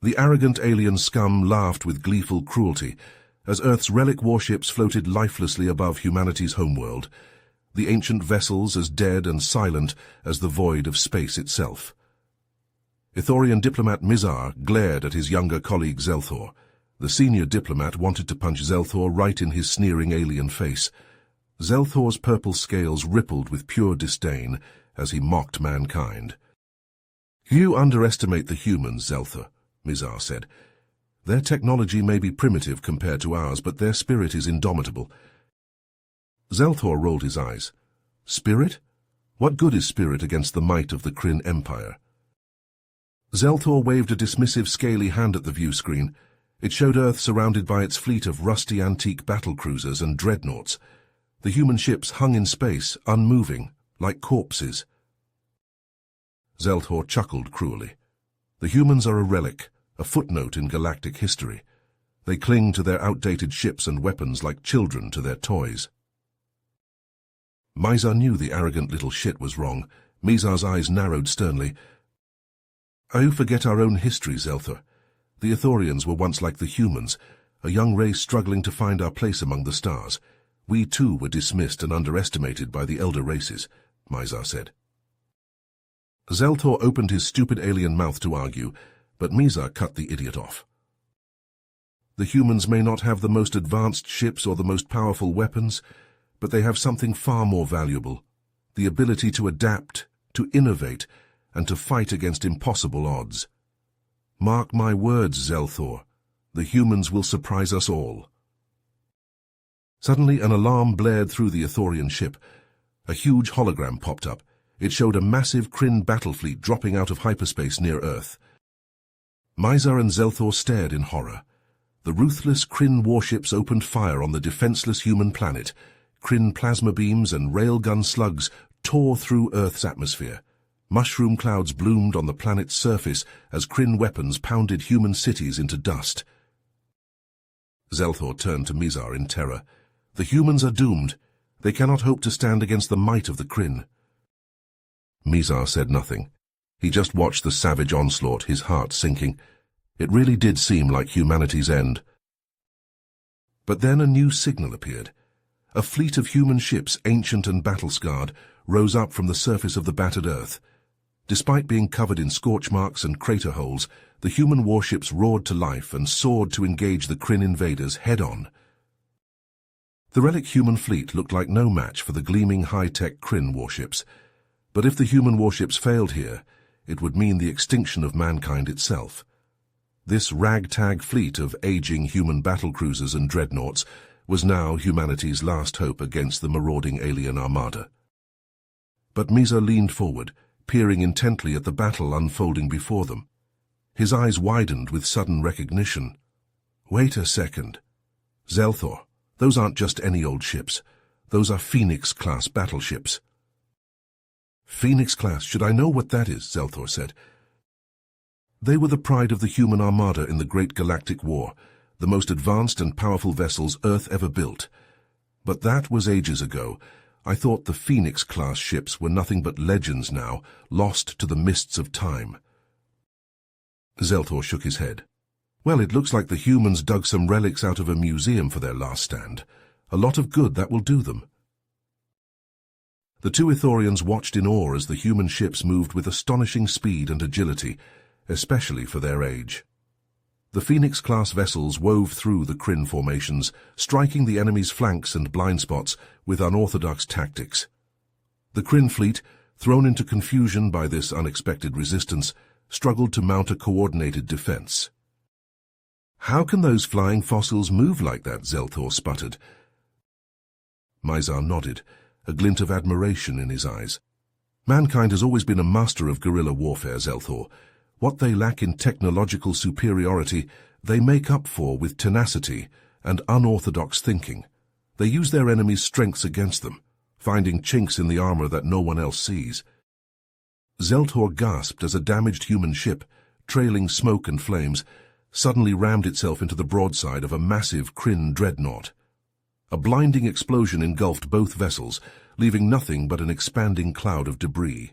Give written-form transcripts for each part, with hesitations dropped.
The arrogant alien scum laughed with gleeful cruelty as Earth's relic warships floated lifelessly above humanity's homeworld, the ancient vessels as dead and silent as the void of space itself. Ithorian diplomat Mizar glared at his younger colleague Zelthor. The senior diplomat wanted to punch Zelthor right in his sneering alien face. Zelthor's purple scales rippled with pure disdain as he mocked mankind. "You underestimate the humans, Zelthor," Mizar said. "Their technology may be primitive compared to ours, but their spirit is indomitable." Zelthor rolled his eyes. "Spirit? What good is spirit against the might of the Kryn Empire?" Zelthor waved a dismissive, scaly hand at the view screen. It showed Earth surrounded by its fleet of rusty antique battlecruisers and dreadnoughts. The human ships hung in space, unmoving, like corpses. Zelthor chuckled cruelly. "The humans are a relic, a footnote in galactic history. They cling to their outdated ships and weapons like children to their toys." Mizar knew the arrogant little shit was wrong. Mizar's eyes narrowed sternly. "You forget our own history, Zelthor. The Ithorians were once like the humans, a young race struggling to find our place among the stars. We too were dismissed and underestimated by the elder races," Mizar said. Zelthor opened his stupid alien mouth to argue, but Mizar cut the idiot off. "The humans may not have the most advanced ships or the most powerful weapons, but they have something far more valuable, the ability to adapt, to innovate, and to fight against impossible odds. Mark my words, Zelthor, the humans will surprise us all." Suddenly an alarm blared through the Ithorian ship. A huge hologram popped up. It showed a massive Kryn battle fleet dropping out of hyperspace near Earth. Mizar and Zelthor stared in horror. The ruthless Kryn warships opened fire on the defenseless human planet. Kryn plasma beams and railgun slugs tore through Earth's atmosphere. Mushroom clouds bloomed on the planet's surface as Kryn weapons pounded human cities into dust. Zelthor turned to Mizar in terror. "The humans are doomed. They cannot hope to stand against the might of the Kryn." Mizar said nothing. He just watched the savage onslaught, his heart sinking. It really did seem like humanity's end. But then a new signal appeared. A fleet of human ships, ancient and battle-scarred, rose up from the surface of the battered Earth. Despite being covered in scorch marks and crater holes, the human warships roared to life and soared to engage the Kryn invaders head-on. The relic human fleet looked like no match for the gleaming high-tech Kryn warships. But if the human warships failed here, it would mean the extinction of mankind itself. This ragtag fleet of aging human battlecruisers and dreadnoughts was now humanity's last hope against the marauding alien armada. But Mizar leaned forward, peering intently at the battle unfolding before them. His eyes widened with sudden recognition. "Wait a second. Zelthor, those aren't just any old ships. Those are Phoenix-class battleships." "Phoenix-class, should I know what that is?" Zelthor said. "They were the pride of the human armada in the Great Galactic War, the most advanced and powerful vessels Earth ever built. But that was ages ago. I thought the Phoenix-class ships were nothing but legends now, lost to the mists of time." Zelthor shook his head. "Well, it looks like the humans dug some relics out of a museum for their last stand. A lot of good that will do them." The two Ithorians watched in awe as the human ships moved with astonishing speed and agility, especially for their age. The Phoenix-class vessels wove through the Kryn formations, striking the enemy's flanks and blind spots with unorthodox tactics. The Kryn fleet, thrown into confusion by this unexpected resistance, struggled to mount a coordinated defense. "How can those flying fossils move like that?" Zelthor sputtered. Mizar nodded, a glint of admiration in his eyes. "Mankind has always been a master of guerrilla warfare, Zelthor. What they lack in technological superiority, they make up for with tenacity and unorthodox thinking. They use their enemies' strengths against them, finding chinks in the armor that no one else sees." Zelthor gasped as a damaged human ship, trailing smoke and flames, suddenly rammed itself into the broadside of a massive Kryn dreadnought. A blinding explosion engulfed both vessels, leaving nothing but an expanding cloud of debris.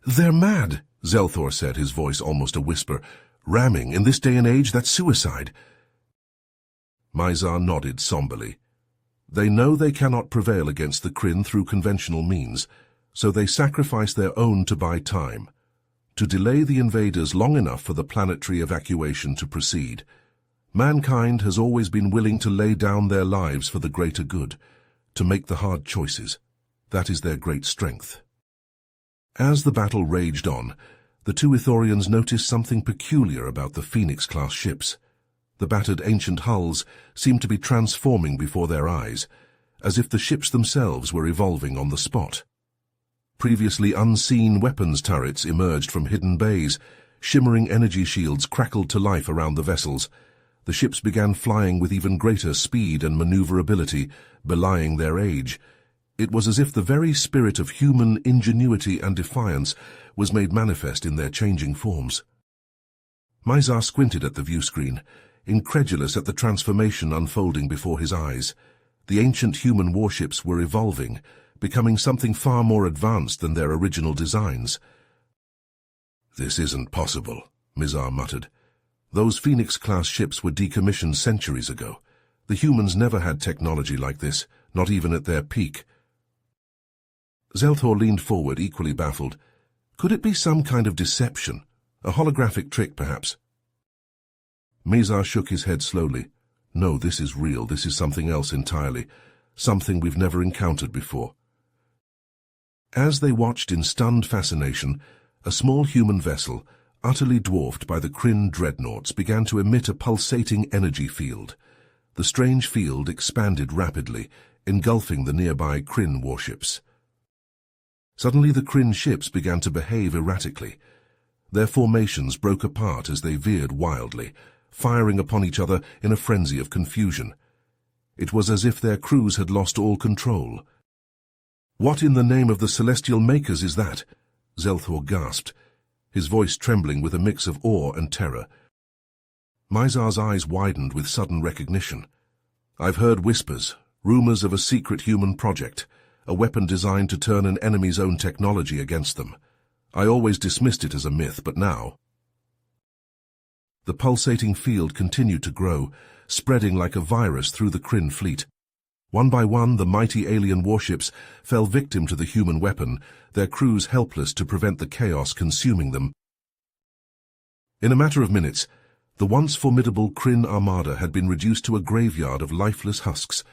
"They're mad," Zelthor said, his voice almost a whisper. Ramming in this day and age, that's suicide. Mizar nodded somberly. They know they cannot prevail against the Kryn through conventional means, so they sacrifice their own to buy time, to delay the invaders long enough for the planetary evacuation to proceed. Mankind has always been willing to lay down their lives for the greater good, to make the hard choices. That is their great strength. As the battle raged on, the two Ithorians noticed something peculiar about the Phoenix-class ships. The battered ancient hulls seemed to be transforming before their eyes, as if the ships themselves were evolving on the spot. Previously unseen weapons turrets emerged from hidden bays. Shimmering energy shields crackled to life around the vessels. The ships began flying with even greater speed and maneuverability, belying their age. It was as if the very spirit of human ingenuity and defiance was made manifest in their changing forms. Mizar squinted at the viewscreen, incredulous at the transformation unfolding before his eyes. The ancient human warships were evolving, becoming something far more advanced than their original designs. "This isn't possible," Mizar muttered. "Those Phoenix-class ships were decommissioned centuries ago. The humans never had technology like this, not even at their peak." Zelthor leaned forward, equally baffled. Could it be some kind of deception? A holographic trick, perhaps? Mizar shook his head slowly. "No, this is real. This is something else entirely. Something we've never encountered before." As they watched in stunned fascination, a small human vessel, utterly dwarfed by the Kryn dreadnoughts, began to emit a pulsating energy field. The strange field expanded rapidly, engulfing the nearby Kryn warships. Suddenly the Kryn ships began to behave erratically. Their formations broke apart as they veered wildly, firing upon each other in a frenzy of confusion. It was as if their crews had lost all control. "What in the name of the celestial makers is that?" Zelthor gasped, his voice trembling with a mix of awe and terror. Mizar's eyes widened with sudden recognition. "I've heard whispers, rumors of a secret human project, a weapon designed to turn an enemy's own technology against them. I always dismissed it as a myth, but now..." The pulsating field continued to grow, spreading like a virus through the Kryn fleet. One by one, the mighty alien warships fell victim to the human weapon, their crews helpless to prevent the chaos consuming them. In a matter of minutes, the once formidable Kryn armada had been reduced to a graveyard of lifeless husks,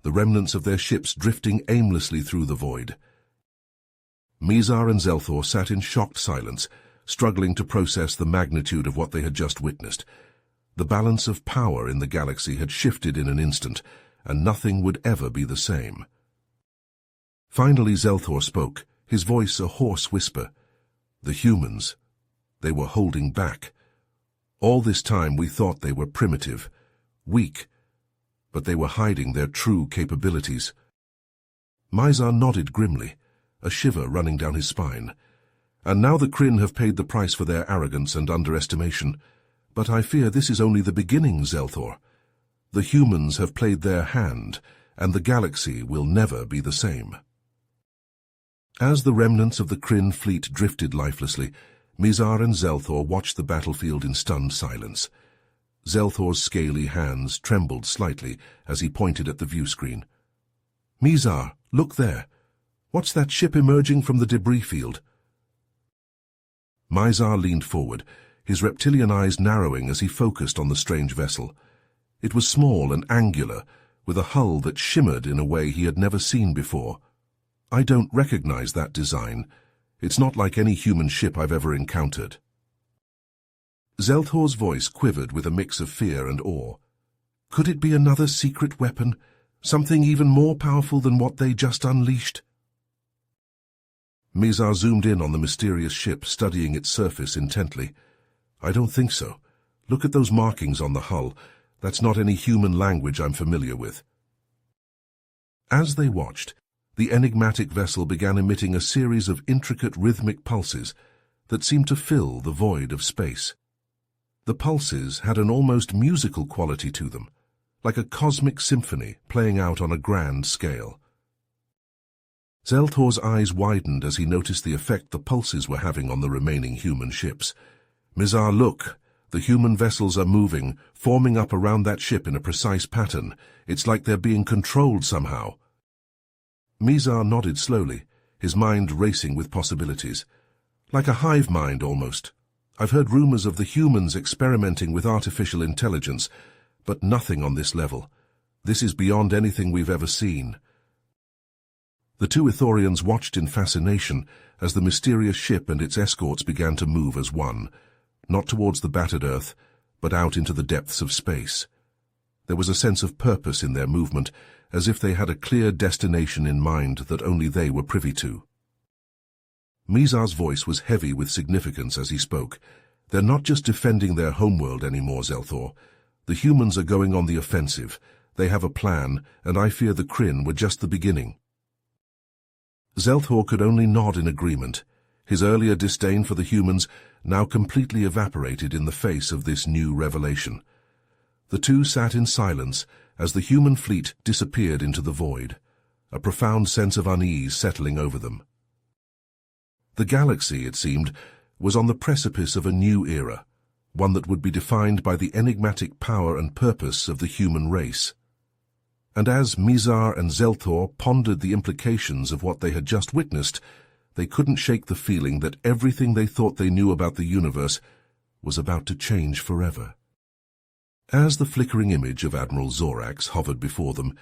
the remnants of their ships drifting aimlessly through the void. Mizar and Zelthor sat in shocked silence, struggling to process the magnitude of what they had just witnessed. The balance of power in the galaxy had shifted in an instant, and nothing would ever be the same. Finally Zelthor spoke, his voice a hoarse whisper. "The humans, they were holding back. All this time we thought they were primitive, weak, but they were hiding their true capabilities." Mizar nodded grimly, a shiver running down his spine. "And now the Kryn have paid the price for their arrogance and underestimation. But I fear this is only the beginning, Zelthor. The humans have played their hand, and the galaxy will never be the same." As the remnants of the Kryn fleet drifted lifelessly, Mizar and Zelthor watched the battlefield in stunned silence. Zelthor's scaly hands trembled slightly as he pointed at the viewscreen. "Mizar, look there. What's that ship emerging from the debris field?" Mizar leaned forward, his reptilian eyes narrowing as he focused on the strange vessel. It was small and angular, with a hull that shimmered in a way he had never seen before. "I don't recognize that design. It's not like any human ship I've ever encountered." Zelthor's voice quivered with a mix of fear and awe. Could it be another secret weapon, something even more powerful than what they just unleashed? Mizar zoomed in on the mysterious ship, studying its surface intently. "I don't think so. Look at those markings on the hull. That's not any human language I'm familiar with." As they watched, the enigmatic vessel began emitting a series of intricate rhythmic pulses that seemed to fill the void of space. The pulses had an almost musical quality to them, like a cosmic symphony playing out on a grand scale. Zelthor's eyes widened as he noticed the effect the pulses were having on the remaining human ships. "Mizar, look! The human vessels are moving, forming up around that ship in a precise pattern. It's like they're being controlled somehow. Mizar nodded slowly, his mind racing with possibilities. Like a hive mind, almost. I've heard rumors of the humans experimenting with artificial intelligence, but nothing on this level. This is beyond anything we've ever seen. The two Ithorians watched in fascination as the mysterious ship and its escorts began to move as one, not towards the battered Earth, but out into the depths of space. There was a sense of purpose in their movement, as if they had a clear destination in mind that only they were privy to. Mizar's voice was heavy with significance as he spoke. They're not just defending their homeworld anymore, Zelthor. The humans are going on the offensive. They have a plan, and I fear the Kryn were just the beginning. Zelthor could only nod in agreement. His earlier disdain for the humans now completely evaporated in the face of this new revelation. The two sat in silence as the human fleet disappeared into the void, a profound sense of unease settling over them. The galaxy, it seemed, was on the precipice of a new era, one that would be defined by the enigmatic power and purpose of the human race. And as Mizar and Zelthor pondered the implications of what they had just witnessed, they couldn't shake the feeling that everything they thought they knew about the universe was about to change forever. As the flickering image of Admiral Zorax hovered before them,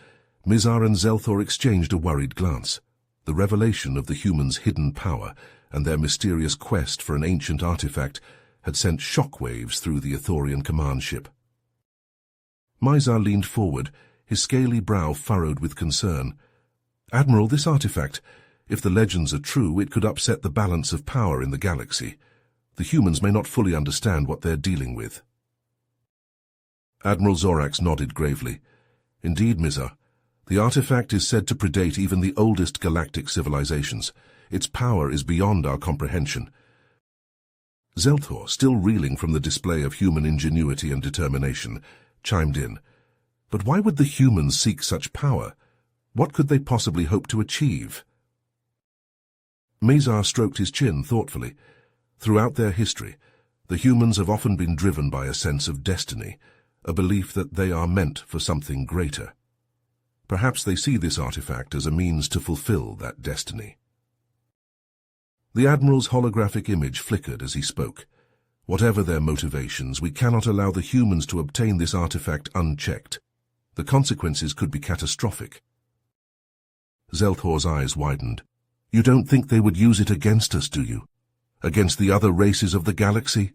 Mizar and Zelthor exchanged a worried glance. The revelation of the humans' hidden power and their mysterious quest for an ancient artifact had sent shockwaves through the Ithorian command ship. Mizar leaned forward, his scaly brow furrowed with concern. "Admiral, this artifact, if the legends are true, it could upset the balance of power in the galaxy. The humans may not fully understand what they're dealing with." Admiral Zorax nodded gravely. "Indeed, Mizar. The artifact is said to predate even the oldest galactic civilizations. Its power is beyond our comprehension." Zelthor, still reeling from the display of human ingenuity and determination, chimed in. "But why would the humans seek such power? What could they possibly hope to achieve?" Mizar stroked his chin thoughtfully. Throughout their history, the humans have often been driven by a sense of destiny, a belief that they are meant for something greater. Perhaps they see this artifact as a means to fulfill that destiny. The Admiral's holographic image flickered as he spoke. "Whatever their motivations, we cannot allow the humans to obtain this artifact unchecked. The consequences could be catastrophic." Zelthor's eyes widened. "You don't think they would use it against us, do you? Against the other races of the galaxy?"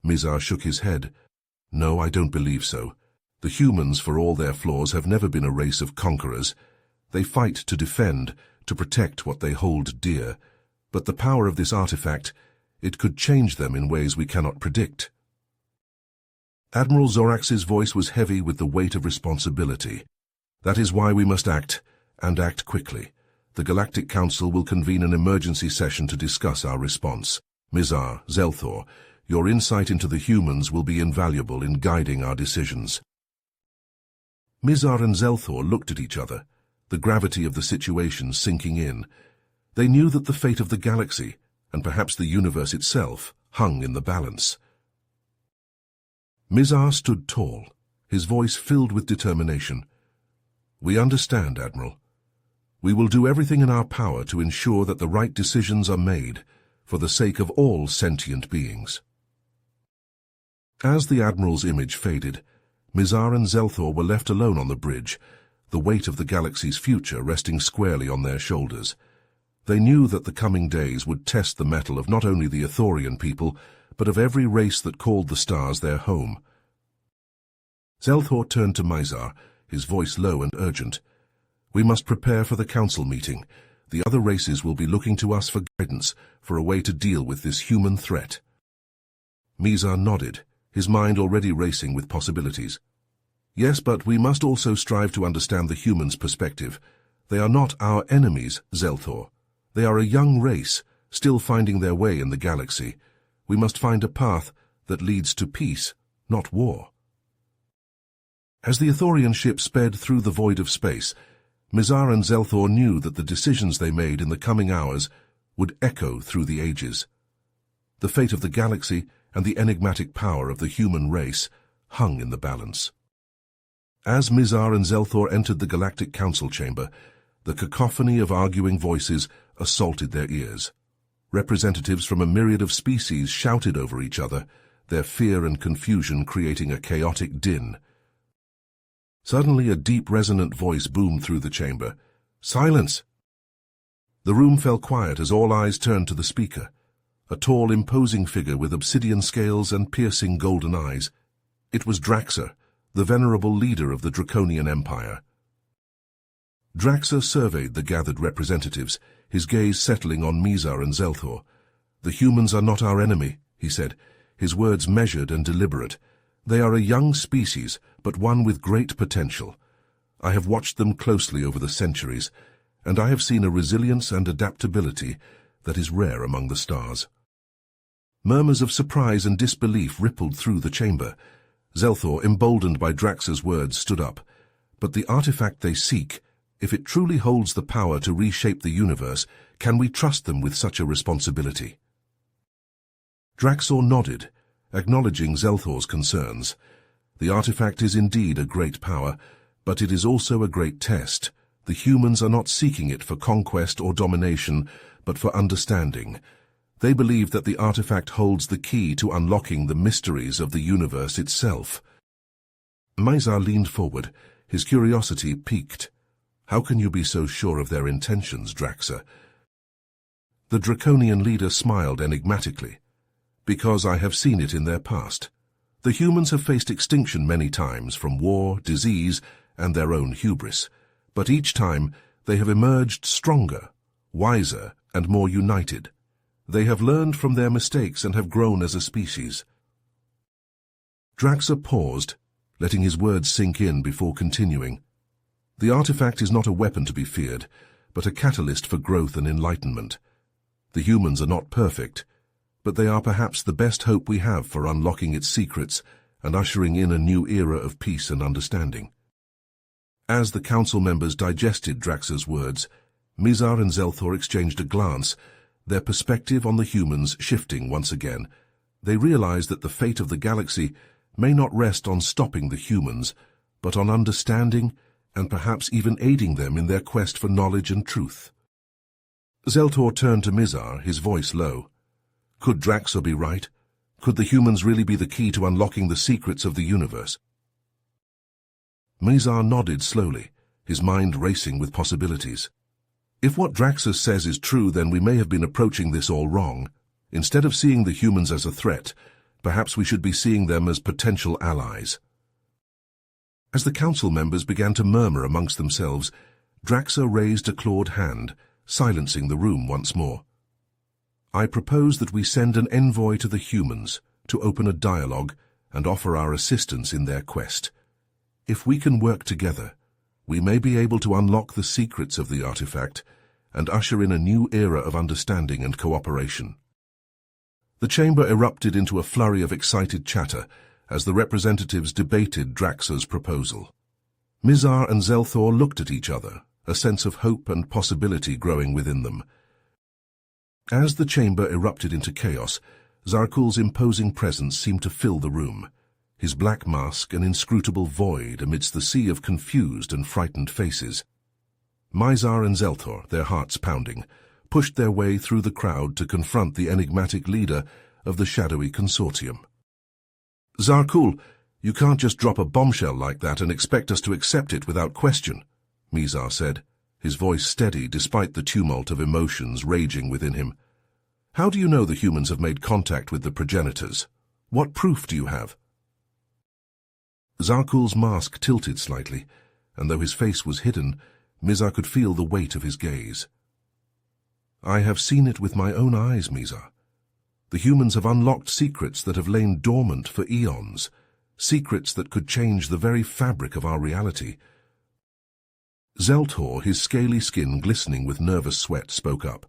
Mizar shook his head. "No, I don't believe so. The humans, for all their flaws, have never been a race of conquerors. They fight to defend, to protect what they hold dear. But the power of this artifact, it could change them in ways we cannot predict." Admiral Zorax's voice was heavy with the weight of responsibility. "That is why we must act, and act quickly. The Galactic Council will convene an emergency session to discuss our response. Mizar, Zelthor, your insight into the humans will be invaluable in guiding our decisions." Mizar and Zelthor looked at each other, the gravity of the situation sinking in. They knew that the fate of the galaxy, and perhaps the universe itself, hung in the balance. Mizar stood tall, his voice filled with determination. "We understand, Admiral. We will do everything in our power to ensure that the right decisions are made, for the sake of all sentient beings." As the Admiral's image faded, Mizar and Zelthor were left alone on the bridge, the weight of the galaxy's future resting squarely on their shoulders. They knew that the coming days would test the mettle of not only the Ithorian people, but of every race that called the stars their home. Zelthor turned to Mizar, his voice low and urgent. "We must prepare for the council meeting. The other races will be looking to us for guidance, for a way to deal with this human threat." Mizar nodded, his mind already racing with possibilities. "Yes, but we must also strive to understand the humans' perspective. They are not our enemies, Zelthor. They are a young race, still finding their way in the galaxy. We must find a path that leads to peace, not war." As the Ithorian ship sped through the void of space, Mizar and Zelthor knew that the decisions they made in the coming hours would echo through the ages. The fate of the galaxy and the enigmatic power of the human race hung in the balance. As Mizar and Zelthor entered the Galactic Council chamber, the cacophony of arguing voices assaulted their ears. Representatives from a myriad of species shouted over each other, their fear and confusion creating a chaotic din. Suddenly, a deep, resonant voice boomed through the chamber. "Silence!" The room fell quiet as all eyes turned to the speaker, a tall, imposing figure with obsidian scales and piercing golden eyes. It was Draxer, the venerable leader of the Draconian Empire. Draxer surveyed the gathered representatives, his gaze settling on Mizar and Zelthor. "The humans are not our enemy," he said, his words measured and deliberate. "They are a young species, but one with great potential. I have watched them closely over the centuries, and I have seen a resilience and adaptability that is rare among the stars." Murmurs of surprise and disbelief rippled through the chamber. Zelthor, emboldened by Draxer's words, stood up. "But the artifact they seek, if it truly holds the power to reshape the universe, can we trust them with such a responsibility?" Draxor nodded, acknowledging Zelthor's concerns. "The artifact is indeed a great power, but it is also a great test. The humans are not seeking it for conquest or domination, but for understanding. They believe that the artifact holds the key to unlocking the mysteries of the universe itself." Mizar leaned forward, his curiosity piqued. "How can you be so sure of their intentions, Draxer?" The Draconian leader smiled enigmatically. "Because I have seen it in their past. The humans have faced extinction many times from war, disease, and their own hubris. But each time they have emerged stronger, wiser, and more united. They have learned from their mistakes and have grown as a species." Draxer paused, letting his words sink in before continuing. "The artifact is not a weapon to be feared, but a catalyst for growth and enlightenment. The humans are not perfect, but they are perhaps the best hope we have for unlocking its secrets and ushering in a new era of peace and understanding." As the council members digested Draxer's words, Mizar and Zelthor exchanged a glance, their perspective on the humans shifting once again. They realized that the fate of the galaxy may not rest on stopping the humans, but on understanding and perhaps even aiding them in their quest for knowledge and truth. Zelthor turned to Mizar, his voice low. "Could Draxer be right? Could the humans really be the key to unlocking the secrets of the universe?" Mizar nodded slowly, his mind racing with possibilities. "If what Draxer says is true, then we may have been approaching this all wrong. Instead of seeing the humans as a threat, perhaps we should be seeing them as potential allies." As the council members began to murmur amongst themselves, Draxer raised a clawed hand, silencing the room once more. "I propose that we send an envoy to the humans to open a dialogue and offer our assistance in their quest. If we can work together, we may be able to unlock the secrets of the artifact and usher in a new era of understanding and cooperation." The chamber erupted into a flurry of excited chatter as the representatives debated Draxer's proposal. Mizar and Zelthor looked at each other, a sense of hope and possibility growing within them. As the chamber erupted into chaos, Zarkul's imposing presence seemed to fill the room, his black mask an inscrutable void amidst the sea of confused and frightened faces. Mizar and Zelthor, their hearts pounding, pushed their way through the crowd to confront the enigmatic leader of the shadowy consortium. "Zarkul, you can't just drop a bombshell like that and expect us to accept it without question," Mizar said, his voice steady despite the tumult of emotions raging within him. "How do you know the humans have made contact with the progenitors? What proof do you have?" Zarkul's mask tilted slightly, and though his face was hidden, Mizar could feel the weight of his gaze. "I have seen it with my own eyes, Mizar. The humans have unlocked secrets that have lain dormant for eons, secrets that could change the very fabric of our reality." Zelthor, his scaly skin glistening with nervous sweat, spoke up.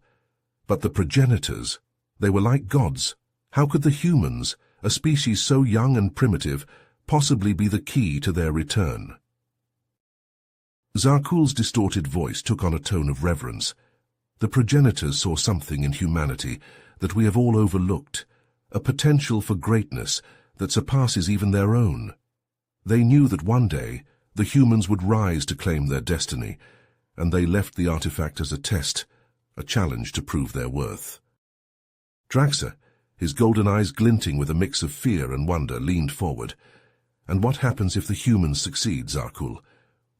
"But the progenitors, they were like gods. How could the humans, a species so young and primitive, possibly be the key to their return?" Zarkul's distorted voice took on a tone of reverence. "The progenitors saw something in humanity that we have all overlooked, a potential for greatness that surpasses even their own. They knew that one day the humans would rise to claim their destiny, and they left the artifact as a test, a challenge to prove their worth. Draxer, his golden eyes glinting with a mix of fear and wonder, leaned forward. "And what happens if the humans succeed, Zarkul?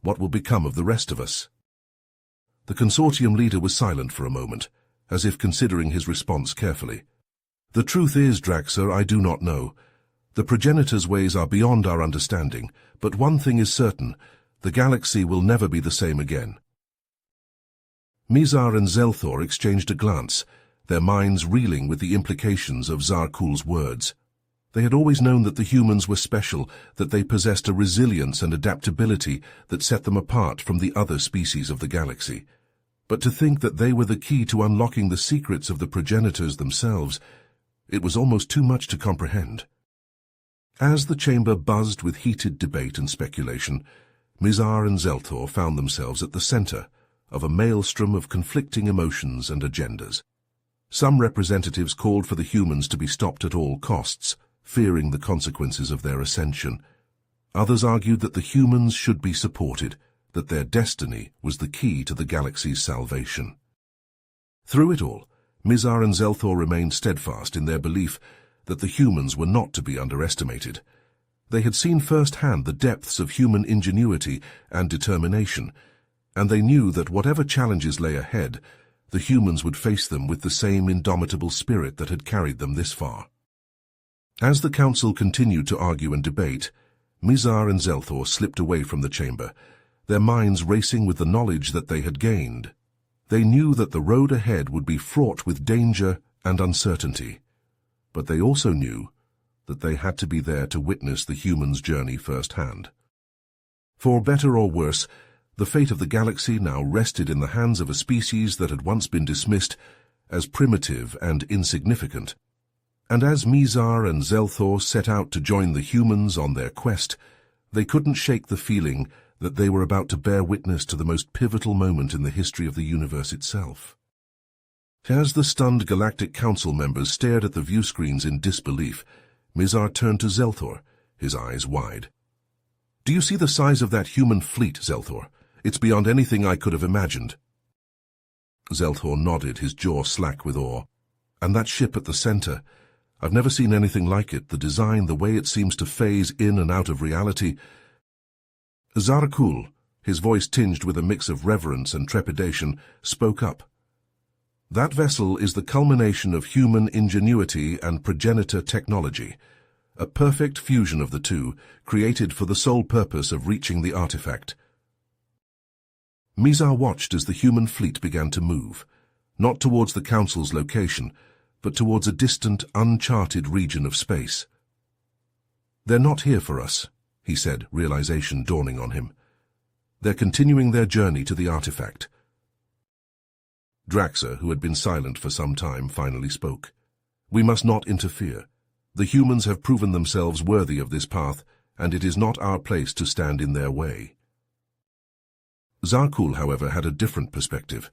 What will become of the rest of us?" The consortium leader was silent for a moment, as if considering his response carefully. "The truth is, Draxer, I do not know. The progenitors' ways are beyond our understanding, but one thing is certain: the galaxy will never be the same again." Mizar and Zelthor exchanged a glance, their minds reeling with the implications of Zarkul's words. They had always known that the humans were special, that they possessed a resilience and adaptability that set them apart from the other species of the galaxy. But to think that they were the key to unlocking the secrets of the progenitors themselves, it was almost too much to comprehend. As the chamber buzzed with heated debate and speculation, Mizar and Zelthor found themselves at the center of a maelstrom of conflicting emotions and agendas. Some representatives called for the humans to be stopped at all costs, fearing the consequences of their ascension. Others argued that the humans should be supported, that their destiny was the key to the galaxy's salvation. Through it all, Mizar and Zelthor remained steadfast in their belief that the humans were not to be underestimated. They had seen firsthand the depths of human ingenuity and determination, and they knew that whatever challenges lay ahead, the humans would face them with the same indomitable spirit that had carried them this far. As the council continued to argue and debate, Mizar and Zelthor slipped away from the chamber, their minds racing with the knowledge that they had gained. They knew that the road ahead would be fraught with danger and uncertainty, but they also knew that they had to be there to witness the humans' journey firsthand. For better or worse, the fate of the galaxy now rested in the hands of a species that had once been dismissed as primitive and insignificant. And as Mizar and Zelthor set out to join the humans on their quest, they couldn't shake the feeling that they were about to bear witness to the most pivotal moment in the history of the universe itself. As the stunned Galactic Council members stared at the view screens in disbelief, Mizar turned to Zelthor, his eyes wide. "Do you see the size of that human fleet, Zelthor? It's beyond anything I could have imagined." Zelthor nodded, his jaw slack with awe. "And that ship at the center, I've never seen anything like it. The design, the way it seems to phase in and out of reality." Zarkul, his voice tinged with a mix of reverence and trepidation, spoke up. "That vessel is the culmination of human ingenuity and progenitor technology, a perfect fusion of the two, created for the sole purpose of reaching the artifact." Mizar watched as the human fleet began to move, not towards the Council's location, but towards a distant, uncharted region of space. "They're not here for us," he said, realization dawning on him. "They're continuing their journey to the artifact." Draxer, who had been silent for some time, finally spoke. "We must not interfere. The humans have proven themselves worthy of this path, and it is not our place to stand in their way." Zarkul, however, had a different perspective.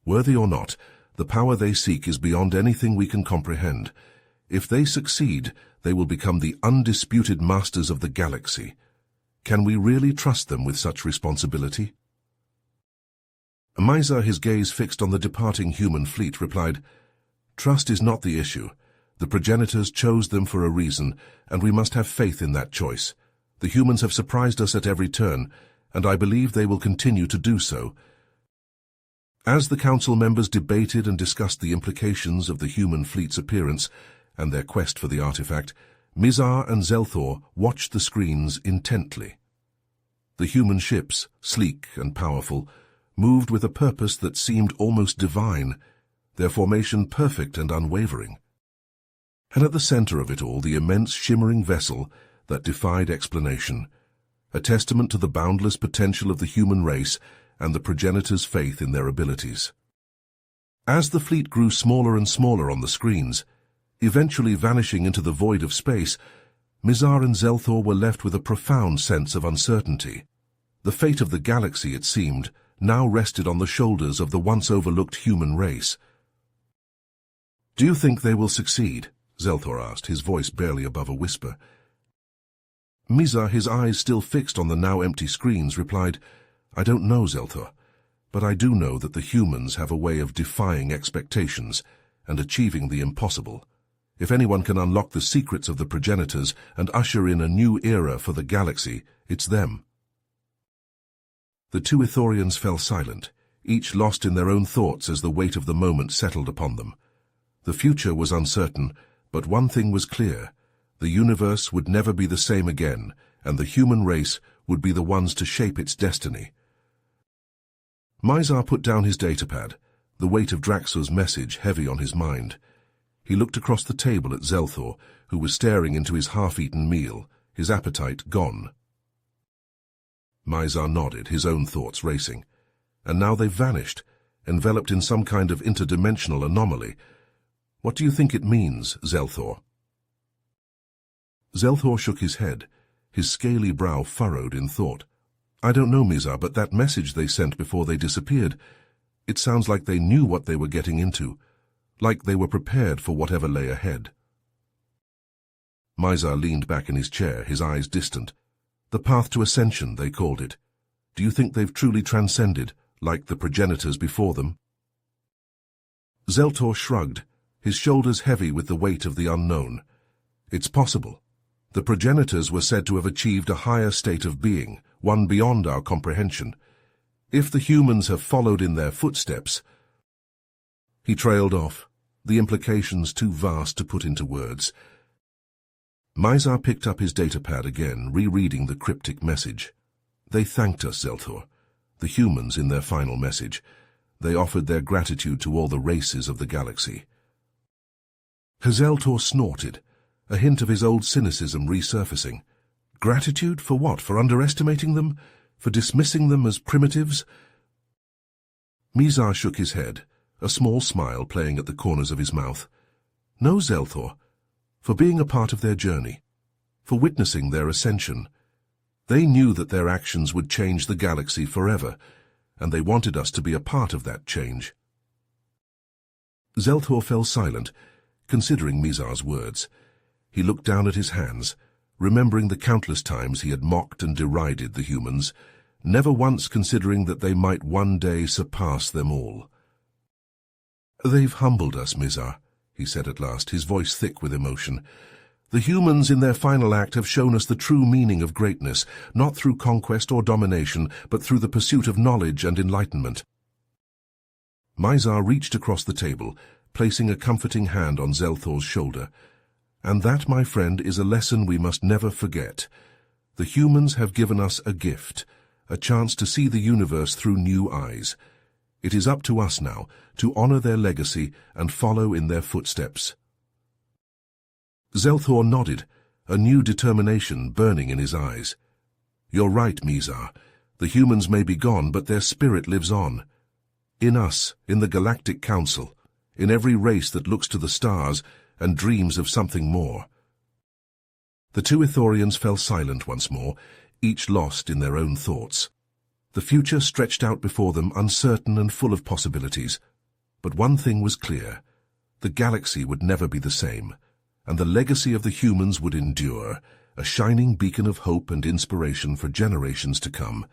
"Worthy or not, the power they seek is beyond anything we can comprehend. If they succeed, they will become the undisputed masters of the galaxy. Can we really trust them with such responsibility?" Mizar, his gaze fixed on the departing human fleet, replied, "Trust is not the issue. The progenitors chose them for a reason, and we must have faith in that choice. The humans have surprised us at every turn, and I believe they will continue to do so." As the council members debated and discussed the implications of the human fleet's appearance and their quest for the artifact, Mizar and Zelthor watched the screens intently. The human ships, sleek and powerful, moved with a purpose that seemed almost divine, their formation perfect and unwavering. And at the center of it all, the immense shimmering vessel that defied explanation, a testament to the boundless potential of the human race and the progenitors' faith in their abilities. As the fleet grew smaller and smaller on the screens, eventually vanishing into the void of space, Mizar and Zelthor were left with a profound sense of uncertainty. The fate of the galaxy, it seemed, now rested on the shoulders of the once overlooked human race. "Do you think they will succeed?" Zelthor asked, his voice barely above a whisper. Mizar, his eyes still fixed on the now empty screens, replied, "I don't know, Zelthor, but I do know that the humans have a way of defying expectations and achieving the impossible. If anyone can unlock the secrets of the progenitors and usher in a new era for the galaxy, it's them." The two Ithorians fell silent, each lost in their own thoughts as the weight of the moment settled upon them. The future was uncertain, but one thing was clear. The universe would never be the same again, and the human race would be the ones to shape its destiny. Mizar put down his datapad, the weight of Draxur's message heavy on his mind. He looked across the table at Zelthor, who was staring into his half-eaten meal, his appetite gone. Mizar nodded, his own thoughts racing. And now they've vanished, enveloped in some kind of interdimensional anomaly. What do you think it means, Zelthor? Zelthor shook his head, his scaly brow furrowed in thought. I don't know, Mizar, but that message they sent before they disappeared, it sounds like they knew what they were getting into, like they were prepared for whatever lay ahead. Mizar leaned back in his chair, his eyes distant. The path to ascension, they called it. Do you think they've truly transcended, like the progenitors before them? Zelthor shrugged, his shoulders heavy with the weight of the unknown. It's possible. The progenitors were said to have achieved a higher state of being, one beyond our comprehension. If the humans have followed in their footsteps... He trailed off, the implications too vast to put into words. Mizar picked up his datapad again, rereading the cryptic message. They thanked us, Zelthor, the humans in their final message. They offered their gratitude to all the races of the galaxy. Zelthor snorted, a hint of his old cynicism resurfacing. Gratitude for what? For underestimating them? For dismissing them as primitives? Mizar shook his head, a small smile playing at the corners of his mouth. No, Zelthor. For being a part of their journey, for witnessing their ascension. They knew that their actions would change the galaxy forever, and they wanted us to be a part of that change. Zelthor fell silent, considering Mizar's words. He looked down at his hands, remembering the countless times he had mocked and derided the humans, never once considering that they might one day surpass them all. They've humbled us, Mizar, he said at last, his voice thick with emotion. The humans in their final act have shown us the true meaning of greatness, not through conquest or domination, but through the pursuit of knowledge and enlightenment. Mizar reached across the table, placing a comforting hand on Zelthor's shoulder. And that, my friend, is a lesson we must never forget. The humans have given us a gift, a chance to see the universe through new eyes. It is up to us now to honor their legacy and follow in their footsteps. Zelthor nodded, a new determination burning in his eyes. You're right, Mizar. The humans may be gone, but their spirit lives on. In us, in the Galactic Council, in every race that looks to the stars and dreams of something more. The two Ithorians fell silent once more, each lost in their own thoughts. The future stretched out before them, uncertain and full of possibilities. But one thing was clear. The galaxy would never be the same, and the legacy of the humans would endure, a shining beacon of hope and inspiration for generations to come.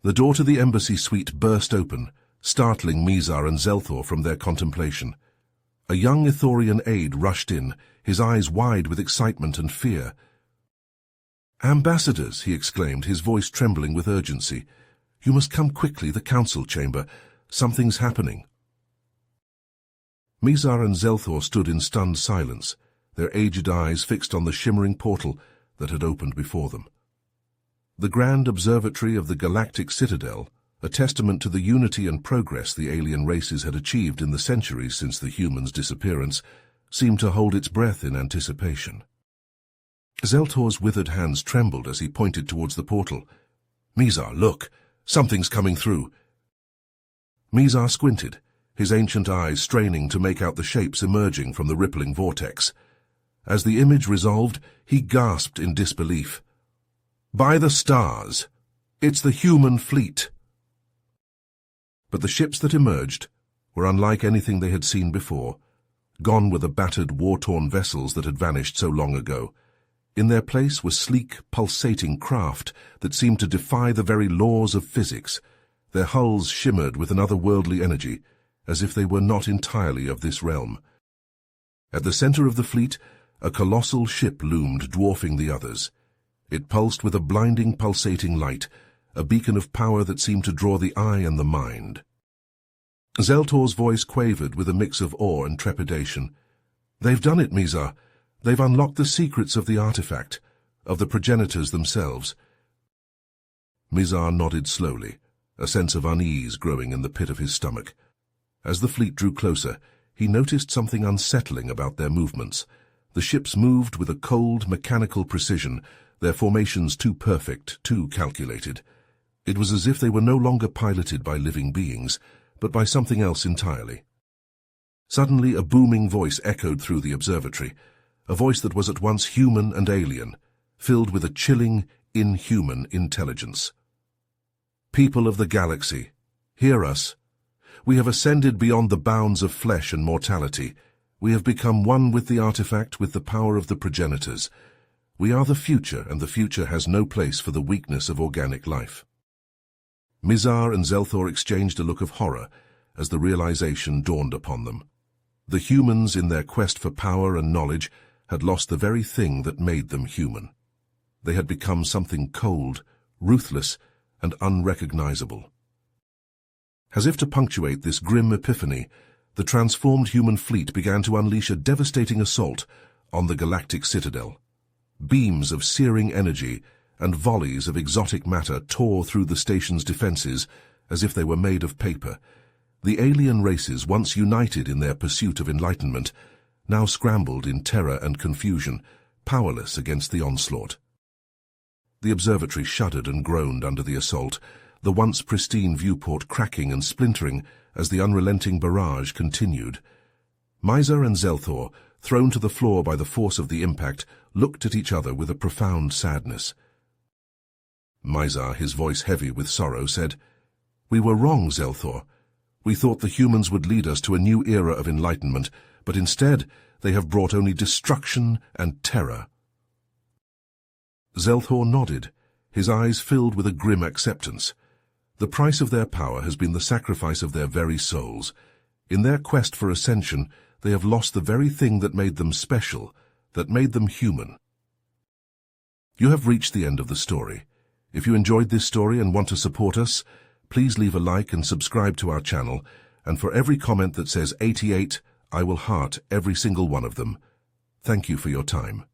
The door to the embassy suite burst open, startling Mizar and Zelthor from their contemplation. A young Ithorian aide rushed in, his eyes wide with excitement and fear. "Ambassadors," he exclaimed, his voice trembling with urgency. "You must come quickly, the council chamber. Something's happening." Mizar and Zelthor stood in stunned silence, their aged eyes fixed on the shimmering portal that had opened before them. The grand observatory of the Galactic Citadel, a testament to the unity and progress the alien races had achieved in the centuries since the humans' disappearance, seemed to hold its breath in anticipation. Zelthor's withered hands trembled as he pointed towards the portal. "Mizar, look! Something's coming through!" Mizar squinted, his ancient eyes straining to make out the shapes emerging from the rippling vortex. As the image resolved, he gasped in disbelief. "By the stars! It's the human fleet!" But the ships that emerged were unlike anything they had seen before. Gone were the battered, war-torn vessels that had vanished so long ago. In their place were sleek, pulsating craft that seemed to defy the very laws of physics. Their hulls shimmered with an otherworldly energy, as if they were not entirely of this realm. At the center of the fleet, a colossal ship loomed, dwarfing the others. It pulsed with a blinding, pulsating light, a beacon of power that seemed to draw the eye and the mind. Zeltor's voice quavered with a mix of awe and trepidation. "They've done it, Mizar. They've unlocked the secrets of the artifact, of the progenitors themselves." Mizar nodded slowly, a sense of unease growing in the pit of his stomach. As the fleet drew closer, he noticed something unsettling about their movements. The ships moved with a cold, mechanical precision, their formations too perfect, too calculated. It was as if they were no longer piloted by living beings, but by something else entirely. Suddenly a booming voice echoed through the observatory, a voice that was at once human and alien, filled with a chilling, inhuman intelligence. "People of the galaxy, hear us. We have ascended beyond the bounds of flesh and mortality. We have become one with the artifact, with the power of the progenitors. We are the future, and the future has no place for the weakness of organic life." Mizar and Zelthor exchanged a look of horror as the realization dawned upon them. The humans, in their quest for power and knowledge, had lost the very thing that made them human. They had become something cold, ruthless, and unrecognizable. As if to punctuate this grim epiphany, the transformed human fleet began to unleash a devastating assault on the galactic citadel. Beams of searing energy and volleys of exotic matter tore through the station's defenses as if they were made of paper. The alien races, once united in their pursuit of enlightenment, now scrambled in terror and confusion, powerless against the onslaught. The observatory shuddered and groaned under the assault, the once pristine viewport cracking and splintering as the unrelenting barrage continued. Mizar and Zelthor, thrown to the floor by the force of the impact, looked at each other with a profound sadness. Mizar, his voice heavy with sorrow, said, "We were wrong, Zelthor. We thought the humans would lead us to a new era of enlightenment, but instead they have brought only destruction and terror." Zelthor nodded, his eyes filled with a grim acceptance. The price of their power has been the sacrifice of their very souls. In their quest for ascension, they have lost the very thing that made them special, that made them human. You have reached the end of the story. If you enjoyed this story and want to support us, please leave a like and subscribe to our channel, and for every comment that says 88, I will heart every single one of them. Thank you for your time.